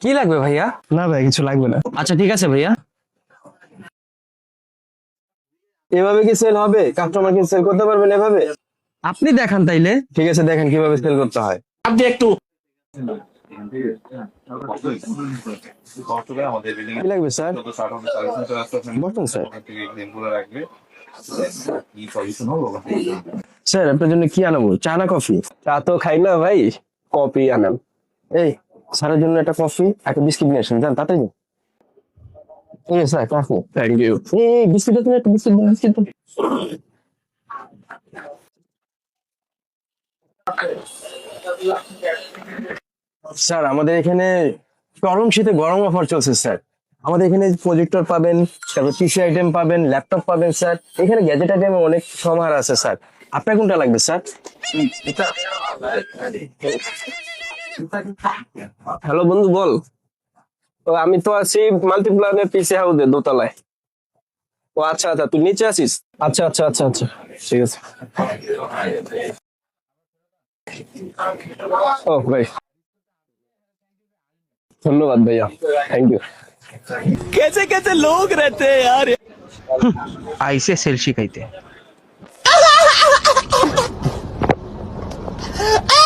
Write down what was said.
কি লাগবে ভাইয়া? না ভাই কিছু লাগবে না। আচ্ছা ঠিক আছে ভাইয়া। এভাবে কি সেল হবে? কাস্টমার কি সেল করতে পারবেন এভাবে? আপনি দেখান তাইলে। ঠিক আছে, দেখেন কিভাবে সেল করতে হয়। আপনি একটু কি লাগবে স্যার? বলুন স্যার। স্যার আপনার জন্য কি আনাবো, চা না কফি? চা তো খাই না ভাই, কফি আনান। এই স্যারের জন্য একটা কফি, একটা বিস্কিট নিয়ে আসেন, যান তাড়াতাড়ি যান। এই যে স্যার কফি। Thank you. এই বিস্কিট তুমি একটা বিস্কিট দিন, বিস্কিট দিন। স্যার আমাদের এখানে গরম শীতে গরম অফার চলছে স্যার। আমাদের এখানে প্রজেক্টর পাবেন, তারপর পিসি আইটেম পাবেন, ল্যাপটপ পাবেন স্যার। এখানে গ্যাজেট আইটেম অনেক সমাহার আছে স্যার। আপনার কোনটা লাগবে স্যার? হ্যালো বন্ধু বল। তো আমি তো আছি মাল্টিপ্লানের পিসি হাউসে দোতলায়। ও আচ্ছা আচ্ছা, তুই নিচে আছিস? আচ্ছা আচ্ছা আচ্ছা আচ্ছা, ঠিক আছে। ও ভাই, ধন্যবাদ ভাইয়া, থ্যাংক ইউ। আইসে সেল শিখাইতে।